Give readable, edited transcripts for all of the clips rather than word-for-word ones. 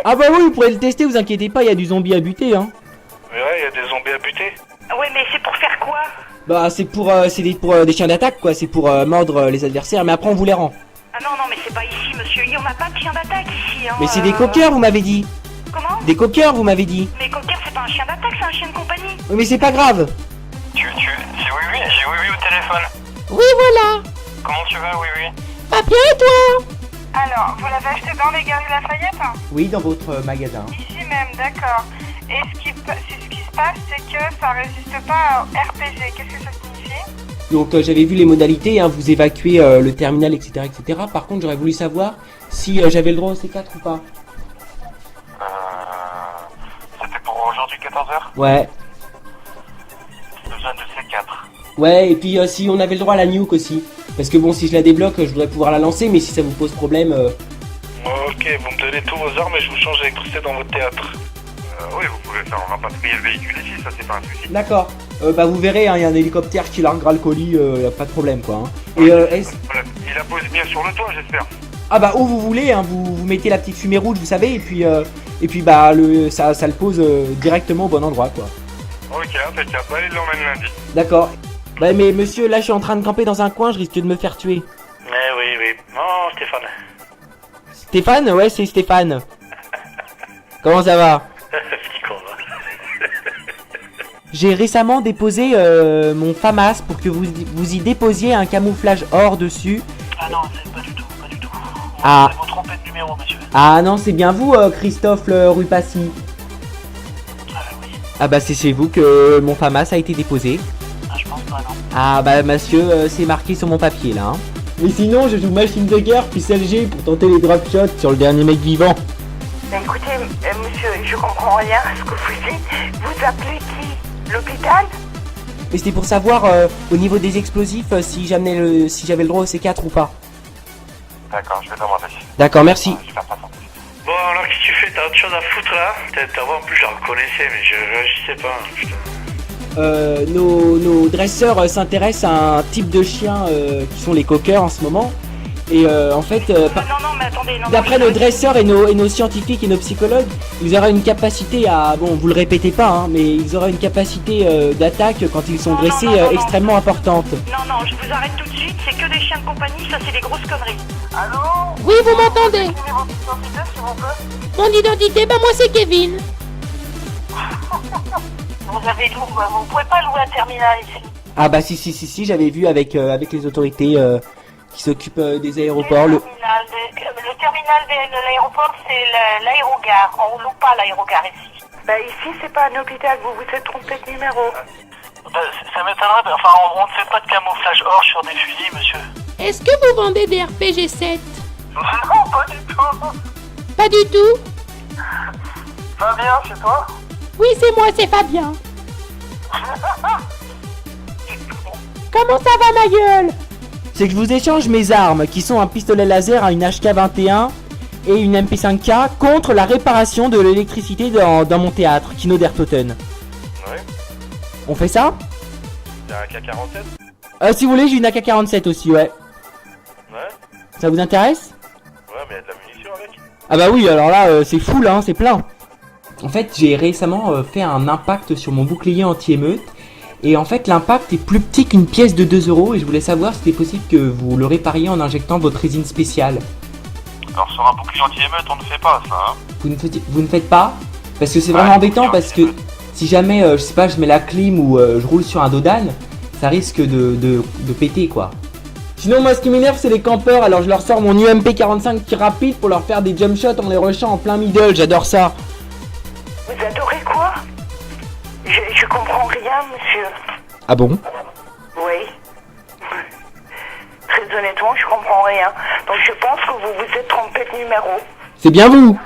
Ah bah oui, vous pourrez le tester, vous inquiétez pas, il y a du zombie à buter, hein. Mais ouais, il y a des zombies à buter. Ouais, mais c'est pour faire quoi? Bah c'est pour des chiens d'attaque, quoi, c'est pour mordre les adversaires, mais après on vous les rend. Ah non, mais c'est pas ici, monsieur. Il y en a pas de chien d'attaque ici, hein. Mais c'est des coqueurs, vous m'avez dit. Comment? Des coqueurs, vous m'avez dit. Mais cocker, c'est pas un chien d'attaque, c'est un chien de compagnie. Oui, mais c'est pas grave. C'est oui, j'ai oui au téléphone. Oui, voilà. Comment tu vas, oui? Pas bien et toi? Alors, vous l'avez acheté dans les Galeries Lafayette? Oui, dans votre magasin. Ici même, d'accord. Et ce qui se passe, c'est que ça résiste pas au RPG. Qu'est-ce que ça signifie? Donc j'avais vu les modalités, hein, vous évacuez le terminal, etc., etc. Par contre, j'aurais voulu savoir si j'avais le droit au C4 ou pas. C'était pour aujourd'hui 14h. Ouais. Besoin de C4. Ouais, et puis si on avait le droit à la nuke aussi. Parce que bon, si je la débloque, je voudrais pouvoir la lancer, mais si ça vous pose problème... Ok, vous me donnez tous vos armes et je vous change l'électricité dans votre théâtre. Oui, vous pouvez faire rapatrier le véhicule ici, ça c'est pas un souci. D'accord. Bah vous verrez, il y a un hélicoptère qui larguera le colis, y a pas de problème, quoi. Hein. Et Il la pose bien sur le toit, j'espère. Ah bah où vous voulez, hein, vous mettez la petite fumée rouge, vous savez, et puis bah ça le pose directement au bon endroit, quoi. Ok, impeccable. Bah, il l'emmène lundi. D'accord. Bah mais monsieur, là je suis en train de camper dans un coin, je risque de me faire tuer. Oui. Non, Stéphane. Stéphane? Ouais, c'est Stéphane. Comment ça va? Petit con, là. J'ai récemment déposé mon FAMAS pour que vous y déposiez un camouflage or dessus. Ah non, c'est pas du tout. Ah. Vous trompez de numéro, monsieur. Ah non, c'est bien vous, Christophe Rupassi. Oui. Ah bah c'est chez vous que mon FAMAS a été déposé. Ah, je pense pas, non. Ah bah monsieur, c'est marqué sur mon papier là. Hein. Mais sinon, je joue machine de guerre puis LG pour tenter les drop shots sur le dernier mec vivant. Mais écoutez, monsieur, je comprends rien à ce que vous dites. Vous appelez qui? L'hôpital? Mais c'était pour savoir au niveau des explosifs si j'avais le droit au C4 ou pas. D'accord, je vais demander. D'accord, merci. Je vais faire patienter. Bon, alors qu'est-ce que tu fais? T'as autre chose à foutre là? Peut-être en plus, je la reconnaissais, mais je sais pas. Putain. Nos dresseurs s'intéressent à un type de chien qui sont les coqueurs en ce moment. Et en fait, Non, mais attendez, non. d'après nos dresseurs et nos scientifiques et nos psychologues, ils auraient une capacité à... Bon, vous le répétez pas, hein, mais ils auraient une capacité d'attaque quand ils sont dressés extrêmement importante. Non, je vous arrête tout de suite, c'est que des chiens de compagnie, ça c'est des grosses conneries. Allô? Oui, vous m'entendez? Donnez votre identité, s'il vous plaît. Mon identité, bah moi c'est Kevin. Vous avez loué, vous pouvez pas louer un terminal ici. Ah bah si, j'avais vu avec les autorités qui s'occupent des aéroports. Le terminal de l'aéroport, c'est l'aérogare. On loue pas l'aérogare ici. Bah ici, c'est pas un hôpital, vous vous êtes trompé de numéro. Bah, ça m'étonnerait, enfin, on ne fait pas de camouflage or sur des fusils, monsieur. Est-ce que vous vendez des RPG 7? Non, pas du tout. Pas du tout. Fabien, c'est toi? Oui, c'est moi, c'est Fabien. Comment ça va, ma gueule? C'est que je vous échange mes armes, qui sont un pistolet laser, une HK-21 et une MP5K, contre la réparation de l'électricité dans mon théâtre, Kino der Toten. Ouais. On fait ça? Il y a un K-47? Si vous voulez, j'ai une AK-47 aussi, ouais. Ouais. Ça vous intéresse? Ouais, mais il y a de la munition avec. Ah bah oui, alors là, c'est full, hein, c'est plein. En fait, j'ai récemment fait un impact sur mon bouclier anti-émeute. Et en fait, l'impact est plus petit qu'une pièce de 2 € et je voulais savoir si c'était possible que vous le répariez en injectant votre résine spéciale. Alors sur un bouclier anti-émeute, on ne fait pas ça, hein. Vous ne faites pas? Parce que c'est vraiment embêtant parce que si jamais, je sais pas, je mets la clim ou je roule sur un dos d'âne, ça risque de péter quoi. Sinon moi ce qui m'énerve c'est les campeurs, alors je leur sors mon UMP 45 qui rapide pour leur faire des jump shots en les rushant en plein middle, j'adore ça. Vous adorez quoi? Je comprends rien, monsieur. Ah bon? Oui. Très honnêtement, je comprends rien. Donc je pense que vous vous êtes trompé de numéro. C'est bien vous? Vous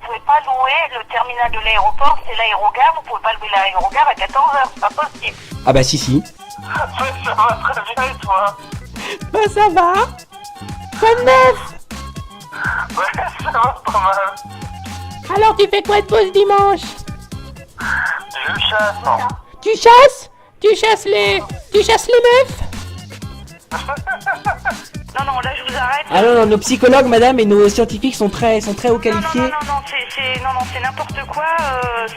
pouvez pas louer le terminal de l'aéroport, c'est l'aérogare. Vous pouvez pas louer l'aérogare à 14h, c'est pas possible. Ah bah si. Ça va très bien et toi? Bah ça va. Quoi de neuf? Ouais, ça va pas mal. Alors tu fais quoi de beau ce dimanche? Je chasse, non. Tu chasses? Tu chasses les meufs? Non, là je vous arrête. Ah non, non, nos psychologues, madame, et nos scientifiques sont très haut qualifiés. Non, c'est n'importe quoi,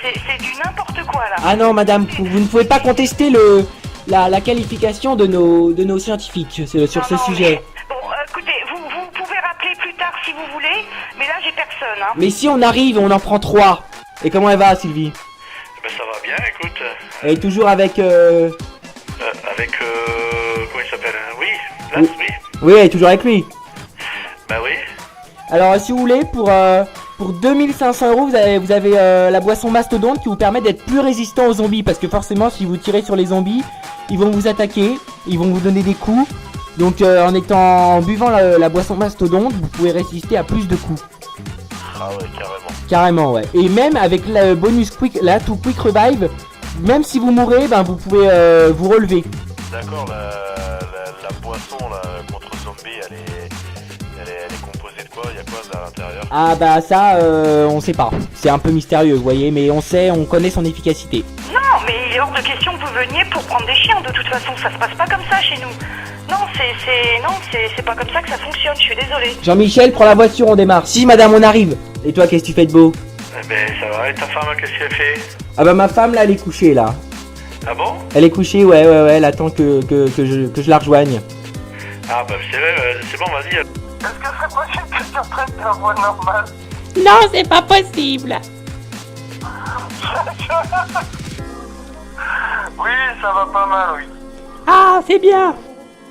c'est du n'importe quoi là. Ah non, madame, vous ne pouvez pas contester la qualification de nos scientifiques sur ce sujet. Bon, écoutez, vous pouvez rappeler plus tard si vous voulez, mais là j'ai personne, hein. Mais si on arrive, on en prend 3. Et comment elle va, Sylvie? Ben ça va bien, écoute. Elle est toujours avec... Comment il s'appelle? Oui, Blas, oui. Oui, elle est toujours avec lui. Bah oui. Alors, si vous voulez, pour 2500 €, vous avez la boisson mastodonte qui vous permet d'être plus résistant aux zombies. Parce que forcément, si vous tirez sur les zombies, ils vont vous attaquer, ils vont vous donner des coups. Donc, en buvant la boisson mastodonte, vous pouvez résister à plus de coups. Ah ouais, carrément. Carrément, ouais. Et même avec le bonus quick, là, tout quick revive, même si vous mourrez, ben vous pouvez vous relever. D'accord, la boisson là, contre zombie, elle est composée de quoi? Il y a quoi à l'intérieur? Ah bah ça, on sait pas. C'est un peu mystérieux, vous voyez, mais on connaît son efficacité. Non, mais il est hors de question que vous veniez pour prendre des chiens, de toute façon, ça se passe pas comme ça chez nous. Non, c'est pas comme ça que ça fonctionne, je suis désolée. Jean-Michel, prends la voiture, on démarre. Si, madame, on arrive. Et toi, qu'est-ce que tu fais de beau? Eh ben ça va, et ta femme, qu'est-ce qu'elle fait? Ah bah ma femme, là, elle est couchée, là. Ah bon? Elle est couchée, ouais, elle attend que je la rejoigne. Ah bah c'est bon, vas-y. Est-ce que c'est possible que tu reprennes ta voix normale? Non, c'est pas possible. Oui, ça va pas mal, oui. Ah, c'est bien.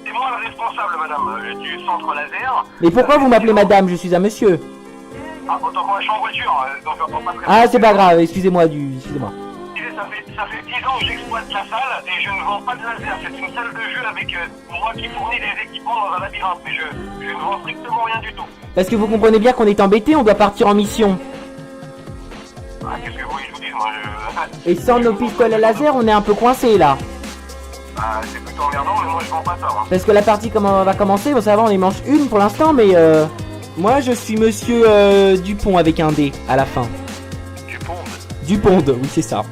C'est moi le responsable, madame, du centre laser. Mais pourquoi vous m'appelez madame? Je suis un monsieur. Ah, autant que moi, je suis en voiture, donc j'entends pas très bien. Ah, c'est pas grave, excusez-moi. Ça fait 10 ans que j'exploite la salle et je ne vends pas de laser. C'est une salle de jeu avec moi qui fournit des équipements dans un labyrinthe, mais je ne vends strictement rien du tout. Parce que vous comprenez bien qu'on est embêté, on doit partir en mission. Ah, qu'est-ce que vous voulez que je vous dise, moi Et sans nos pistolets laser, on est un peu coincé là. Ah, c'est plutôt emmerdant, mais moi je vends pas ça, hein. Parce que la partie va commencer, bon ça va, on y mange une pour l'instant, mais moi je suis monsieur Dupont avec un D à la fin. Duponde, oui c'est ça.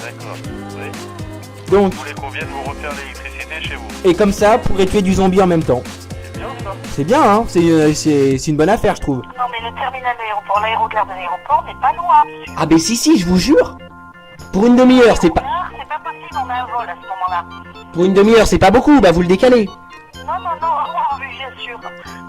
D'accord, oui. Donc, Vous voulez qu'on vienne vous refaire l'électricité chez vous? et comme ça, vous pourrez tuer du zombie en même temps. C'est bien ça? C'est bien, hein, c'est une bonne affaire je trouve. Non, mais le terminal d'aéroport, l'aérogare de l'aéroport n'est pas loin. Ah ben si, je vous jure. Pour une demi-heure, c'est pas... C'est pas possible, on a un vol à ce moment-là. Pour une demi-heure, c'est pas beaucoup, bah vous le décalez. Non, oui, bien sûr.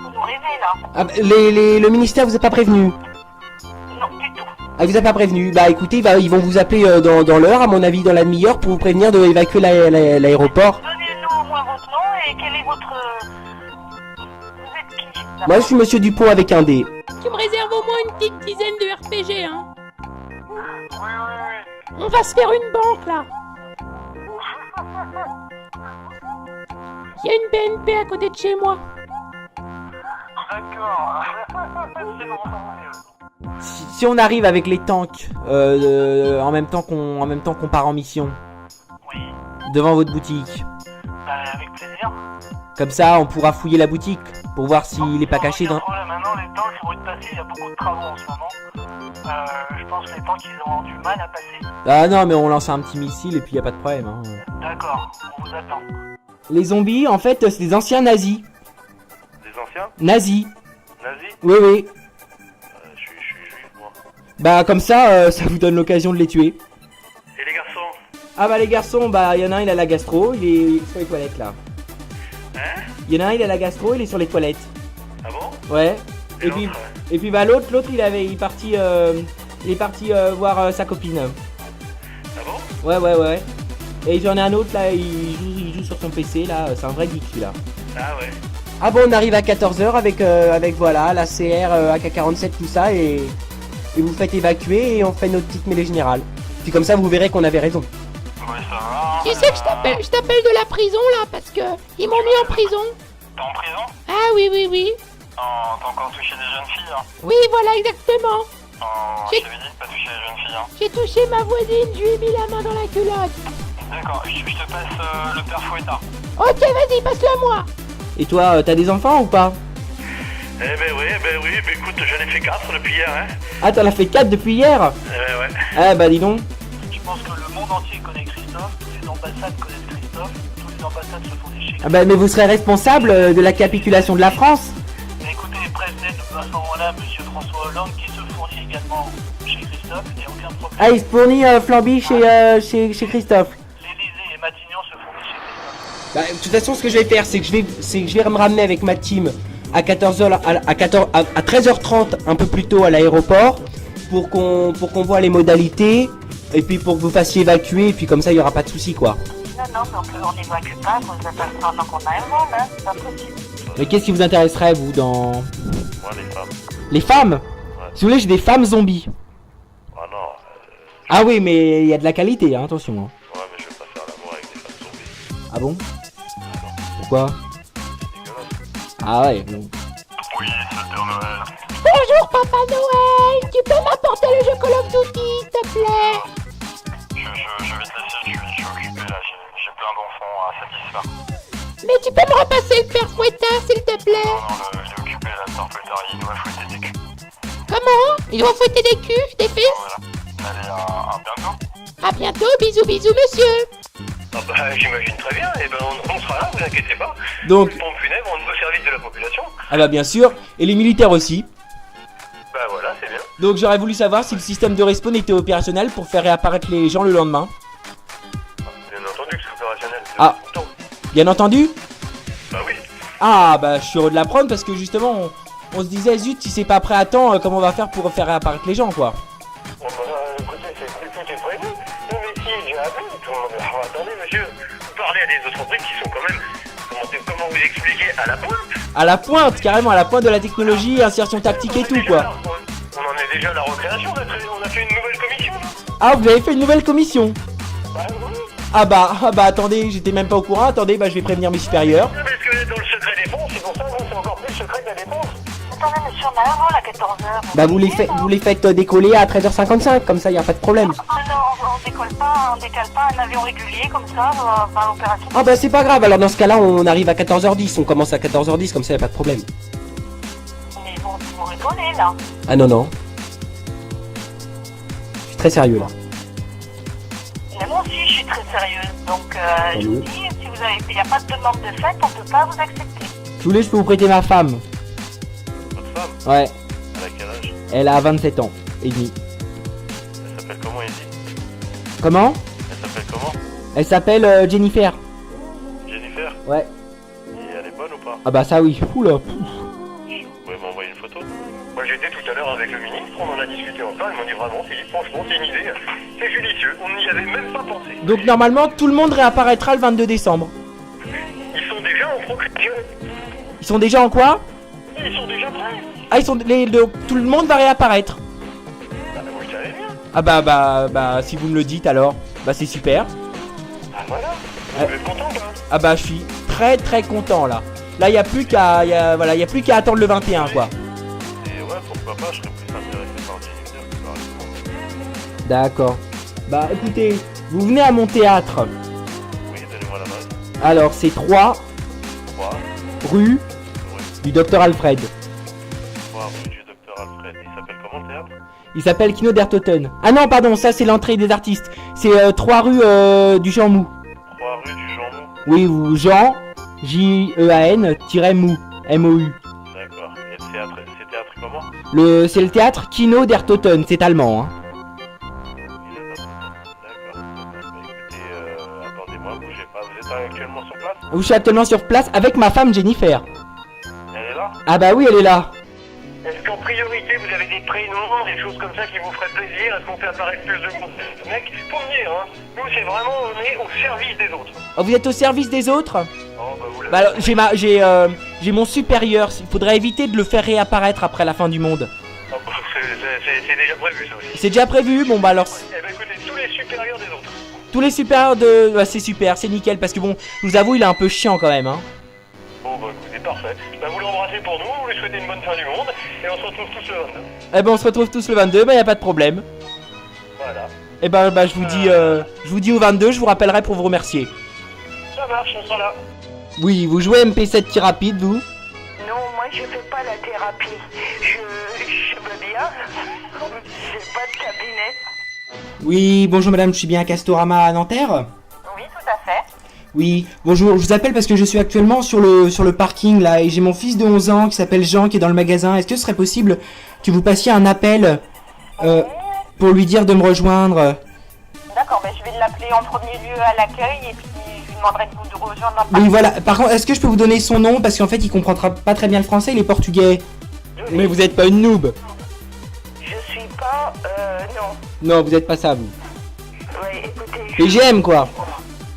Vous nous rêvez, là. Ah, le ministère vous a pas prévenu? Non, du tout. Ah, il vous a pas prévenu? Bah écoutez, ils vont vous appeler dans l'heure, à mon avis dans la demi-heure, pour vous prévenir d'évacuer l'aéroport. Donnez-nous au moins votre nom et quel est votre... Vous êtes qui? Moi je suis monsieur Dupont avec un D. Tu me réserves au moins une petite dizaine de RPG, hein. Oui. On va se faire une banque, là. Il y a une BNP à côté de chez moi. D'accord. C'est bon. Si on arrive avec les tanks, en même temps qu'on part en mission, Oui, devant votre boutique, avec plaisir. comme ça on pourra fouiller la boutique, pour voir s'il est pas caché dans... problème. Maintenant, les tanks vont être passés, il y a beaucoup de travaux en ce moment. Je pense que les tanks, ils auront du mal à passer. Ah non mais on lance un petit missile et puis y a pas de problème, hein. D'accord, on vous attend. Les zombies, en fait, c'est des anciens nazis. Des anciens? Nazis. Nazis? Oui. Je suis juif, moi. Bah comme ça, ça vous donne l'occasion de les tuer. Et les garçons? Ah bah les garçons, bah y en a un, il a la gastro, il est sur les toilettes là. Hein? Y en a un, il a la gastro, il est sur les toilettes. Ah bon? Ouais. Et Et puis bah l'autre, il est parti voir sa copine. Ah bon? Ouais. Et j'en ai un autre là, il joue sur son PC là, c'est un vrai geek celui-là. Ah ouais. Ah bon, on arrive à 14h avec voilà, la CR, AK-47, tout ça, et vous faites évacuer et on fait notre petite mêlée générale. Puis comme ça, vous verrez qu'on avait raison. Ouais, ça va. Tu sais que je t'appelle de la prison, là, parce que ils m'ont mis en prison. T'es en prison? Ah oui. T'as encore touché des jeunes filles, hein? Oui, voilà, exactement. Je t'avais dit de pas toucher les jeunes filles, hein? J'ai touché ma voisine, je lui ai mis la main dans la culotte. D'accord, je te passe le père Fouettard. Ok, vas-y, passe-le moi. Et toi, t'as des enfants ou pas? Eh ben oui, écoute, j'en ai fait 4 depuis hier, hein? Ah, t'en as fait 4 depuis hier? Ouais. Ah bah dis donc. Je pense que le monde entier connaît Christophe, toutes les ambassades connaissent Christophe, toutes les ambassades se font des chèques. Ah bah mais vous serez responsable de la capitulation de la France. à ce moment-là, monsieur François Hollande qui se fournit également chez Christophe, il n'y a aucun problème. Ah, il se fournit Flamby chez Christophe. L'Élysée et Matignon se fournissent chez Christophe. Bah, de toute façon, ce que je vais faire, c'est que je vais me ramener avec ma team à 14h, à 13h30, un peu plus tôt à l'aéroport, pour qu'on voit les modalités, et puis pour que vous fassiez évacuer, et puis comme ça, il n'y aura pas de soucis, quoi. Non, mais on n'évacue pas, on nous appelle pendant qu'on a un vol, hein, c'est pas possible. Mais qu'est-ce qui vous intéresserait, vous, dans... Moi, les femmes. Les femmes? Si vous voulez, j'ai des femmes zombies. Ah non. Ah oui, mais il y a de la qualité, hein, attention. Hein. Ouais, mais je vais pas faire l'amour avec des femmes zombies. Ah bon? Pourquoi? C'est dégueulasse. Ah ouais, bon. Oui, c'est Père Noël. Bonjour Papa Noël, tu peux m'apporter le jeu Call of Duty, s'il te plaît? Je vais te laisser, je suis occupé là, j'ai plein d'enfants à satisfaire. Mais tu peux me repasser le père Fouettard, s'il te plaît? Non, il est occupé là, sort plus tard, il doit fouetter des culs. Comment? Il doit fouetter des culs, des fesses? Voilà. Allez, à bientôt. À bientôt, bisous bisous monsieur. Ah bah j'imagine très bien, et ben on sera là, vous inquiétez pas. Donc, Les pompes funèbres au service de la population. ah bah bien sûr, et les militaires aussi. Bah voilà, c'est bien. Donc j'aurais voulu savoir si le système de respawn était opérationnel pour faire réapparaître les gens le lendemain. Bien entendu que c'est opérationnel. Ah. Bien entendu? Bah oui. Ah bah je suis heureux de l'apprendre parce que justement on se disait zut si c'est pas prêt à temps comment on va faire pour faire réapparaître les gens quoi. Bon bah écoutez, tout est prévu. Non mais si, j'ai appelé, tout le monde... Oh, attendez monsieur, vous parlez à des entreprises qui sont quand même... Comment vous expliquer, à la pointe? À la pointe, carrément à la pointe de la technologie, insertion tactique et tout quoi. On en est déjà à la recréation, on a fait une nouvelle commission là. Ah vous avez fait une nouvelle commission? Bah oui. Ah bah attendez, j'étais même pas au courant, attendez bah je vais prévenir mes supérieurs. Parce que vous êtes dans le secret défense, c'est pour ça que c'est encore plus secret que la défense. Attendez, monsieur, on a un vol à 14h. Bah vous les faites décoller à 13h55, comme ça y a pas de problème. Ah non, on décale pas un avion régulier comme ça, par l'opération. Ah bah c'est pas grave, alors dans ce cas-là on arrive à 14h10, on commence à 14h10, comme ça y a pas de problème. Mais bon, vous rigolez là. Ah non. Je suis très sérieux là. Mais moi aussi, je suis très sérieuse. Donc, je vous dis, si vous avez, il n'y a pas de demande de fête, on peut pas vous accepter. Si vous voulez, je peux vous prêter ma femme. Votre femme, Ouais, elle a quel âge? elle a 27 ans et demi. Elle s'appelle comment, Izzy? Comment? Elle s'appelle comment? Elle s'appelle Jennifer. Jennifer? Ouais. Et elle est bonne ou pas? Ah bah ça oui. Oula. Vous pouvez m'envoyer une photo? Moi j'étais tout à l'heure avec le ministre, on en a discuté ensemble, ils m'ont dit vraiment, franchement c'est une idée, c'est judicieux, on n'y avait même pas pensé. Donc normalement tout le monde réapparaîtra le 22 décembre. Ils sont déjà en procréation. Ils sont déjà en quoi? Ils sont déjà prêts. Ah tout le monde va réapparaître. Bah, vous le savez bien. Ah bah si vous me le dites alors, bah c'est super. Ah voilà, vous êtes content pas? Ah bah je suis très très content là. Là y a plus qu'à attendre le 21 quoi. Et ouais, pourquoi pas, je serais plus intéressé par Jennifer que par les D'accord. Bah écoutez, vous venez à mon théâtre. Oui, donnez-moi la note. Alors c'est 3 3 rue du Docteur Alfred. 3 rue du Docteur Alfred. Il s'appelle comment le théâtre? Il s'appelle Kino der Toten. Ah non pardon, ça c'est l'entrée des artistes. C'est 3 rue du Jean Mou. 3 rue du Jean Mou. Oui, ou Jean Jean-Mou. M-O-U. D'accord. Et le théâtre, c'est théâtre comment? C'est le théâtre Kino der Toten, c'est allemand hein. D'accord. Bah, écoutez, attendez-moi, bougez pas. Vous êtes actuellement sur place? Je suis actuellement sur place avec ma femme Jennifer. Elle est là? Ah bah oui, elle est là. Est-ce qu'en priorité vous avez des prénoms, des choses comme ça qui vous feraient plaisir? Est-ce qu'on fait apparaître plus de monde? Mec, faut venir hein. Nous c'est vraiment, on est au service des autres. Oh, vous êtes au service des autres? Oh bah vous l'avez. Bah alors, j'ai mon supérieur, il faudrait éviter de le faire réapparaître après la fin du monde. Oh, bah, c'est déjà prévu ça aussi. C'est déjà prévu, bon bah alors... Eh ben écoutez, tous les supérieurs des autres. Tous les supérieurs de... Bah, c'est super, c'est nickel, parce que bon, je vous avoue, il est un peu chiant quand même hein. Bon bah écoutez, parfait. Bah vous l'embrassez pour nous, vous lui souhaitez une bonne fin du monde, et on se retrouve tous le 22. Eh ben on se retrouve tous le 22, bah y a pas de problème. Voilà. Eh ben bah je vous dis au 22, je vous rappellerai pour vous remercier. Ça marche, on sera là. Oui, vous jouez MP7 tir rapide, vous? Non, moi je fais pas la thérapie. Je veux bien. J'ai pas de cabinet. Oui, bonjour madame, je suis bien à Castorama à Nanterre? Oui, tout à fait. Oui, bonjour, je vous appelle parce que je suis actuellement sur le parking là et j'ai mon fils de 11 ans qui s'appelle Jean qui est dans le magasin. Est-ce que ce serait possible que vous passiez un appel pour lui dire de me rejoindre? D'accord, ben, je vais l'appeler en premier lieu à l'accueil et puis je lui demanderai de vous rejoindre dans le Oui, voilà. Par contre, est-ce que je peux vous donner son nom parce qu'en fait, il comprendra pas très bien le français, il est portugais. Mais vous êtes pas une noob. Je suis pas... non. Non, vous êtes pas ça, vous. Ouais, écoutez... PGM, quoi.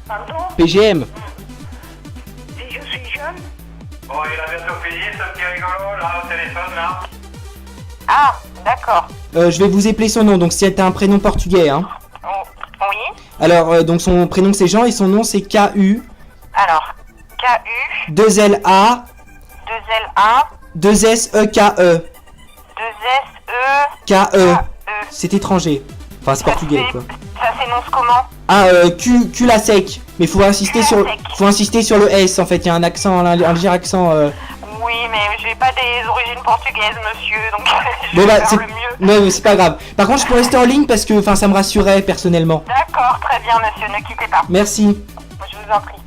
Pardon? PGM. Si je suis jeune? Bon, il a bientôt fini ce petit rigolo là au téléphone là. Ah, d'accord. Je vais vous épeler son nom, donc c'est un prénom portugais, hein. Oui. Alors, donc son prénom c'est Jean et son nom c'est K-U. Alors, K-U, 2-L-A, 2-L-A, 2-S-E-K-E. 2-S-E, K-E. C'est étranger. Enfin, c'est portugais, quoi. Ça s'énonce comment? Ah, Q la sec. Mais faut insister sur le S, en fait. Il y a un accent, un léger accent. Oui, mais j'ai pas des origines portugaises, monsieur, donc je Bon, vais bah, faire c'est... le mieux. Non, mais c'est pas grave. Par contre, je peux rester en ligne parce que, enfin, ça me rassurait, personnellement. D'accord, très bien, monsieur, ne quittez pas. Merci. Je vous en prie.